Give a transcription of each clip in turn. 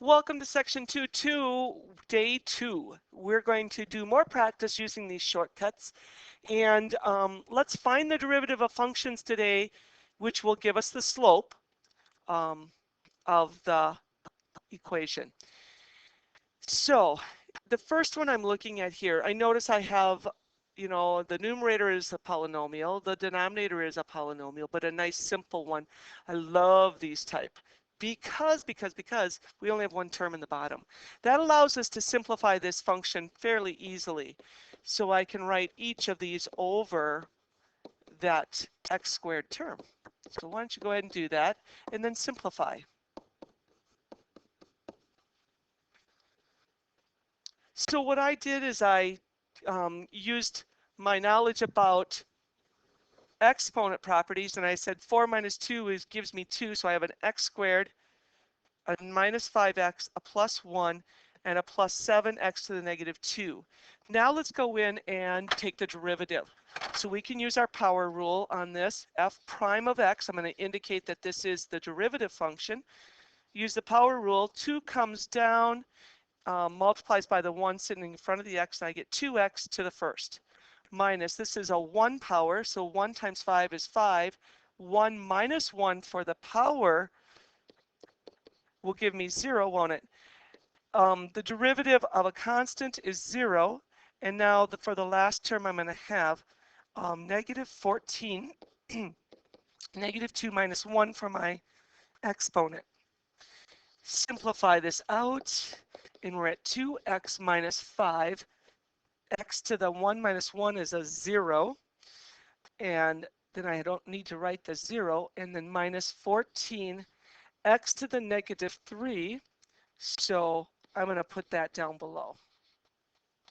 Welcome to section 2.2, day 2. We're going to do more practice using these shortcuts. And let's find the derivative of functions today, which will give us the slope of the equation. So the first one I'm looking at here, I notice I have, the numerator is a polynomial, the denominator is a polynomial, but a nice simple one. I love these type. Because we only have one term in the bottom. That allows us to simplify this function fairly easily. So I can write each of these over that x squared term. So why don't you go ahead and do that and then simplify. So what I did is I used my knowledge about exponent properties, and I said 4 minus 2 gives me 2, so I have an x squared, a minus 5x, a plus 1, and a plus 7x to the negative 2. Now let's go in and take the derivative. So we can use our power rule on this. F prime of x, I'm going to indicate that this is the derivative function. Use the power rule. 2 comes down, multiplies by the 1 sitting in front of the x, and I get 2x to the first. Minus, this is a 1 power, so 1 times 5 is 5. 1 minus 1 for the power will give me 0, won't it? The derivative of a constant is 0, and now for the last term I'm going to have negative 14, negative 2 minus 1 for my exponent. Simplify this out, and we're at 2x minus 5. X to the 1 minus 1 is a 0, and then I don't need to write the 0, and then minus 14 x to the negative 3, so I'm going to put that down below.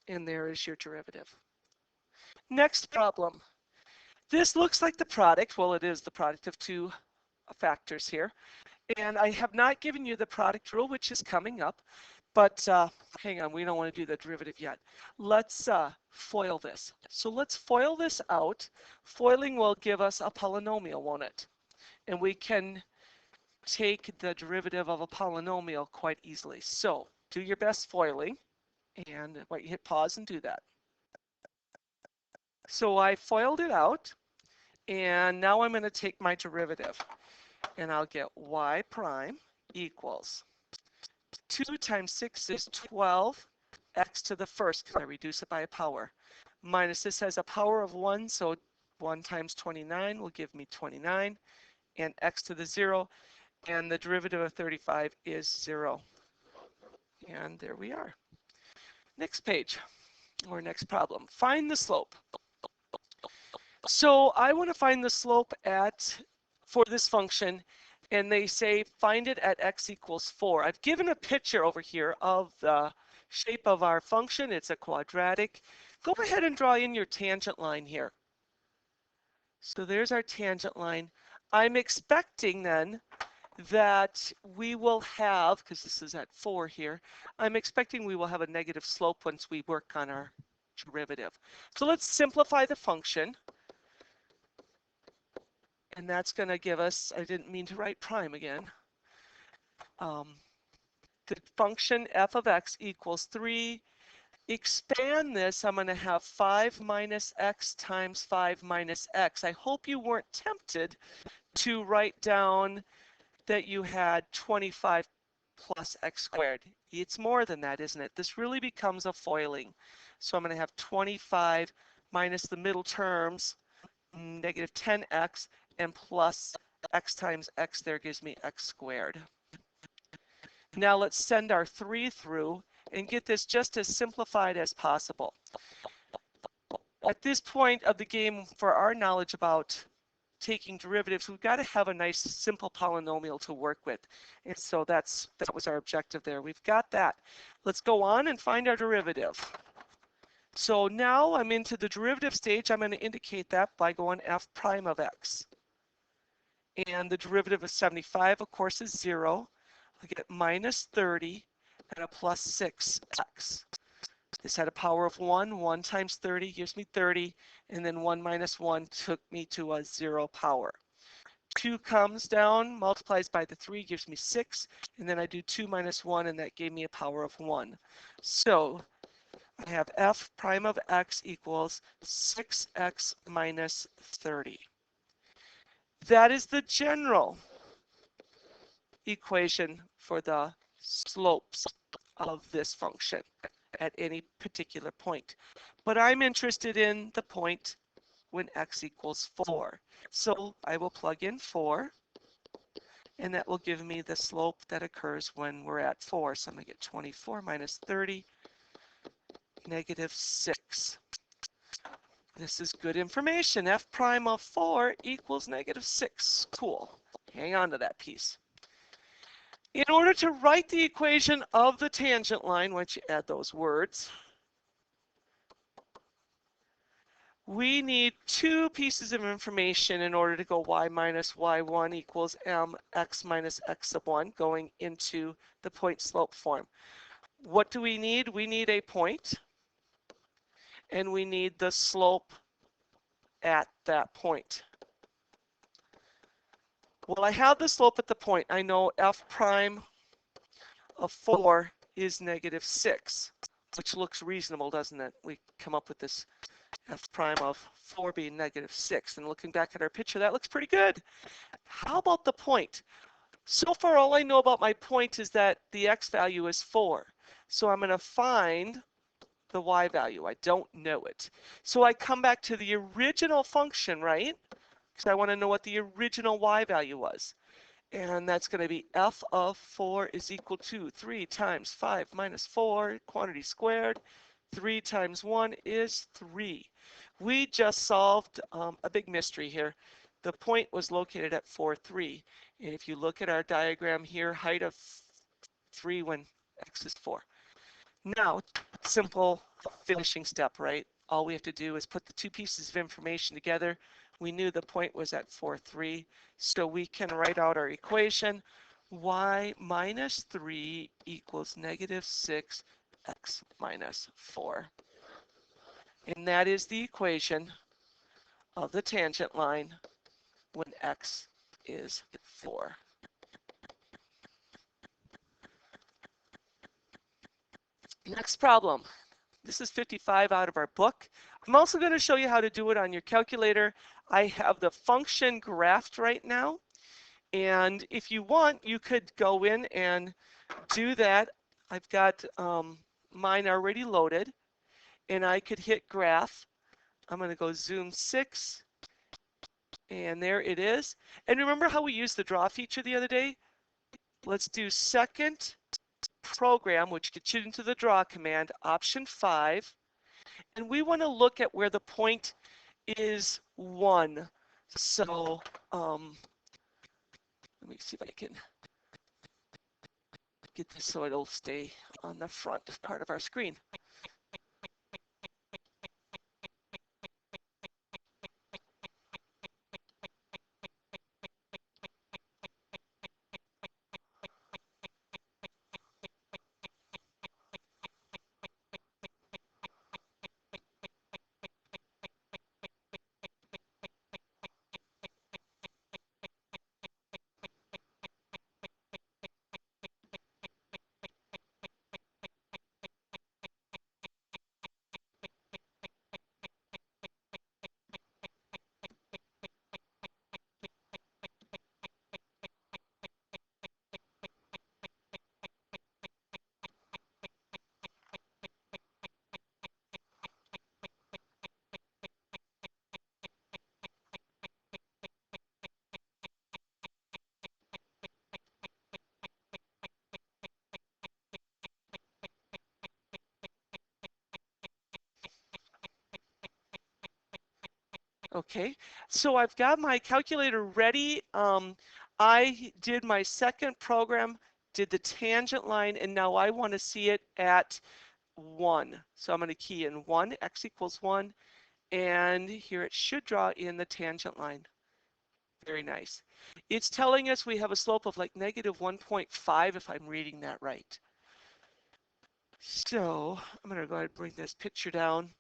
And there is your derivative. Next problem. This looks like the product. Well, it is the product of two factors here. And I have not given you the product rule, which is coming up. But hang on, we don't want to do the derivative yet. Let's FOIL this. So let's FOIL this out. Foiling will give us a polynomial, won't it? And we can take the derivative of a polynomial quite easily. So do your best foiling, and hit pause and do that. So I FOILed it out, and now I'm going to take my derivative, and I'll get y prime equals 2 times 6 is 12, x to the first, because I reduce it by a power, minus this has a power of 1, so 1 times 29 will give me 29, and x to the 0, and the derivative of 35 is 0. And there we are. Next page, or next problem. Find the slope. So I want to find the slope for this function, and they say find it at x equals 4. I've given a picture over here of the shape of our function. It's a quadratic. Go ahead and draw in your tangent line here. So there's our tangent line. I'm expecting then that we will have, because this is at 4 here, I'm expecting we will have a negative slope once we work on our derivative. So let's simplify the function. And that's going to give us, I didn't mean to write prime again. The function f of x equals 3. Expand this, I'm going to have 5 minus x times 5 minus x. I hope you weren't tempted to write down that you had 25 plus x squared. It's more than that, isn't it? This really becomes a foiling. So I'm going to have 25 minus the middle terms, negative 10x, and plus x times x there gives me x squared. Now let's send our 3 through and get this just as simplified as possible. At this point of the game, for our knowledge about taking derivatives, we've got to have a nice simple polynomial to work with. And so that was our objective there. We've got that. Let's go on and find our derivative. So now I'm into the derivative stage. I'm going to indicate that by going f prime of x. And the derivative of 75, of course, is 0. I get minus 30 and a plus 6x. This had a power of 1. 1 times 30 gives me 30. And then 1 minus 1 took me to a 0 power. 2 comes down, multiplies by the 3, gives me 6, and then I do 2 minus 1, and that gave me a power of 1. So I have f prime of x equals 6x minus 30. That is the general equation for the slopes of this function at any particular point. But I'm interested in the point when x equals 4. So I will plug in 4, and that will give me the slope that occurs when we're at 4. So I'm going to get 24 minus 30, negative 6. This is good information. F prime of 4 equals negative 6. Cool. Hang on to that piece. In order to write the equation of the tangent line, once you add those words, we need 2 pieces of information in order to go y minus y1 equals mx minus x sub 1 going into the point slope form. What do we need? We need a point, and we need the slope at that point. Well, I have the slope at the point. I know f prime of 4 is negative 6, which looks reasonable, doesn't it? We come up with this f prime of 4 being negative 6. And looking back at our picture, that looks pretty good. How about the point? So far, all I know about my point is that the x value is 4. So I'm going to find the y value. I don't know it. So I come back to the original function, right? Because I want to know what the original y value was. And that's going to be f of 4 is equal to 3 times 5 minus 4, quantity squared. 3 times 1 is 3. We just solved a big mystery here. The point was located at 4, 3. And if you look at our diagram here, height of 3 when x is 4. Now, simple finishing step, right? All we have to do is put the 2 pieces of information together. We knew the point was at 4, 3, so we can write out our equation. Y minus 3 equals negative 6x minus 4. And that is the equation of the tangent line when x is 4. Next problem. This is 55 out of our book. I'm also going to show you how to do it on your calculator. I have the function graphed right now. And if you want, you could go in and do that. I've got mine already loaded. And I could hit graph. I'm going to go zoom 6. And there it is. And remember how we used the draw feature the other day? Let's do second program, which gets you into the draw command, option 5. And we want to look at where the point is 1. So let me see if I can get this so it'll stay on the front part of our screen. Okay, so I've got my calculator ready. I did my second program, did the tangent line, and now I want to see it at 1. So I'm going to key in 1, x equals 1, and here it should draw in the tangent line. Very nice. It's telling us we have a slope of like negative 1.5 if I'm reading that right. So I'm going to go ahead and bring this picture down.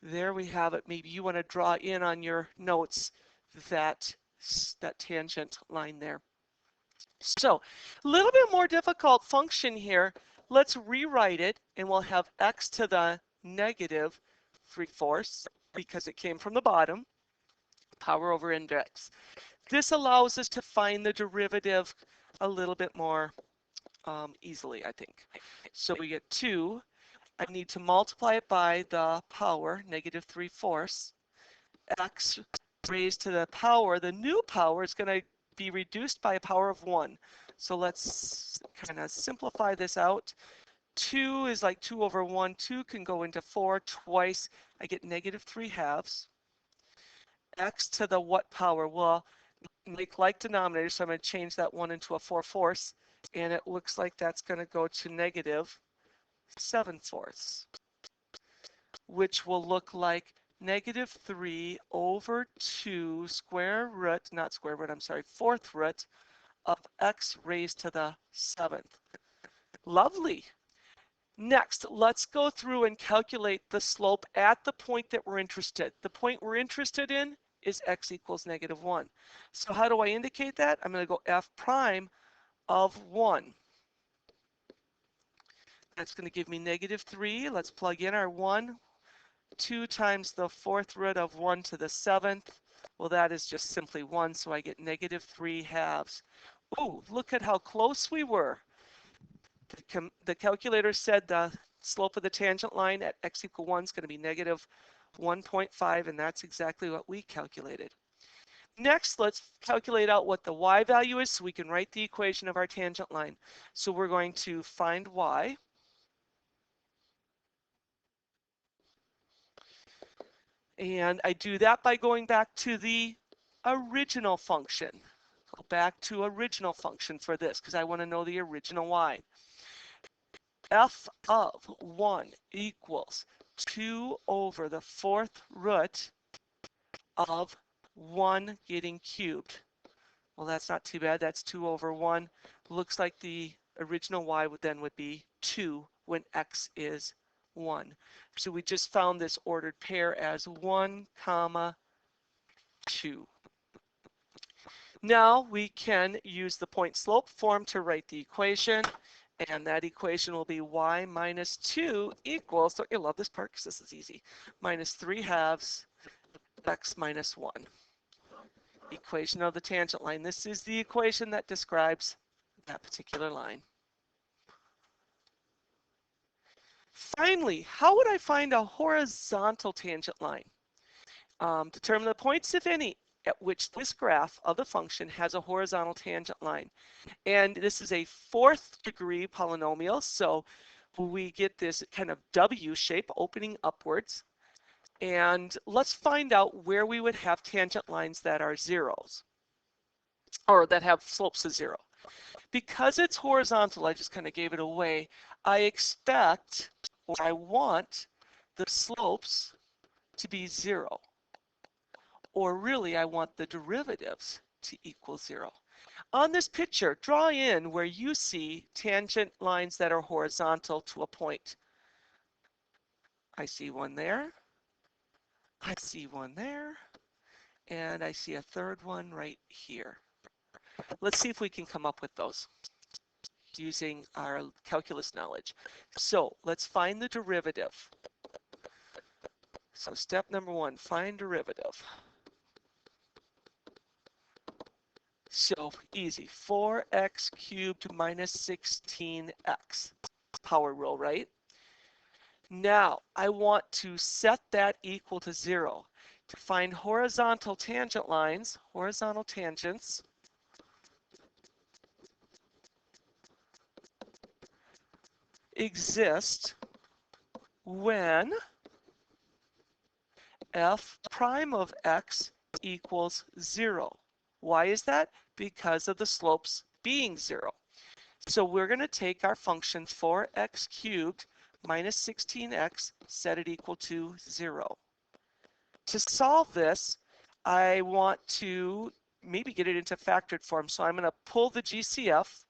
There we have it. Maybe you want to draw in on your notes that that tangent line there. So a little bit more difficult function here. Let's rewrite it, and we'll have x to the negative 3/4 because it came from the bottom, power over index. This allows us to find the derivative a little bit more easily, I think. So we get 2. I need to multiply it by the power, negative 3/4. X raised to the power, the new power is going to be reduced by a power of 1. So let's kind of simplify this out. 2 is like 2 over 1. 2 can go into 4 twice. I get negative 3/2. X to the what power? Well, make like denominator, so I'm going to change that 1 into a 4/4. And it looks like that's going to go to negative 7/4, which will look like negative 3 over 2 square root, not square root, I'm sorry, 4th root of x raised to the 7th. Lovely. Next, let's go through and calculate the slope at the point that we're interested. The point we're interested in is x equals negative 1. So how do I indicate that? I'm going to go f prime of 1. That's going to give me negative 3. Let's plug in our 1. 2 times the 4th root of 1 to the 7th. Well, that is just simply 1, so I get negative 3/2. Ooh, look at how close we were. The calculator said the slope of the tangent line at x equal 1 is going to be negative 1.5, and that's exactly what we calculated. Next, let's calculate out what the y value is so we can write the equation of our tangent line. So we're going to find y. And I do that by going back to the original function. Go back to original function for this because I want to know the original y. F of 1 equals 2 over the 4th root of 1 getting cubed. Well, that's not too bad. That's 2 over 1. Looks like the original y would be 2 when x is 1. So we just found this ordered pair as 1, 2. Now we can use the point slope form to write the equation, and that equation will be y minus 2 equals, so you'll love this part because this is easy, minus 3/2 x minus 1. Equation of the tangent line. This is the equation that describes that particular line. Finally, how would I find a horizontal tangent line? Determine the points, if any, at which this graph of the function has a horizontal tangent line. And this is a 4th degree polynomial, so we get this kind of W shape opening upwards. And let's find out where we would have tangent lines that are zeros, or that have slopes of 0. Because it's horizontal, I just kind of gave it away, I expect, or I want, the slopes to be 0. Or really, I want the derivatives to equal 0. On this picture, draw in where you see tangent lines that are horizontal to a point. I see one there. I see one there. And I see a third one right here. Let's see if we can come up with those using our calculus knowledge. So let's find the derivative. So step number 1, find derivative. So easy, 4x cubed minus 16x. Power rule, right? Now I want to set that equal to 0. To find horizontal tangent lines, horizontal tangents, exist when f prime of x equals 0. Why is that? Because of the slopes being 0. So we're going to take our function 4x cubed minus 16x, set it equal to 0. To solve this, I want to maybe get it into factored form. So I'm going to pull the GCF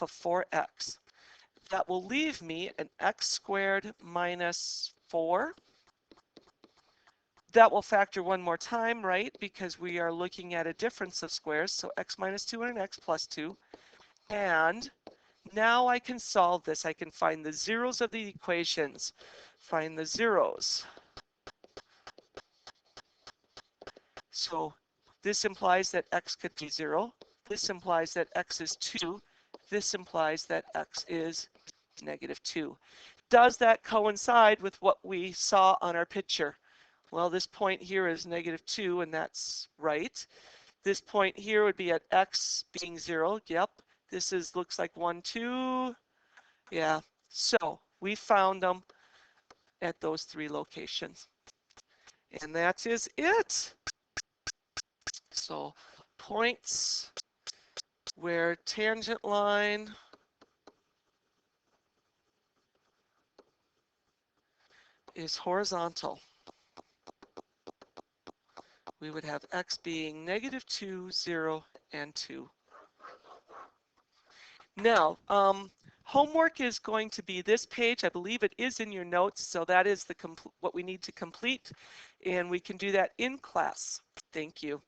of 4x. That will leave me an x squared minus 4 That will factor one more time, right? Because we are looking at a difference of squares. So x minus 2 and an x plus 2. And now I can solve this. I can find the zeros of the equations. Find the zeros. So this implies that x could be 0. This implies that x is 2. This implies that x is negative 2. Does that coincide with what we saw on our picture? Well, this point here is negative 2, and that's right. This point here would be at x being 0. Yep. This looks like 1, 2. Yeah. So we found them at those 3 locations. And that is it. So points where tangent line is horizontal. We would have x being negative 2, 0, and 2. Now, homework is going to be this page. I believe it is in your notes, so that is what we need to complete, and we can do that in class. Thank you.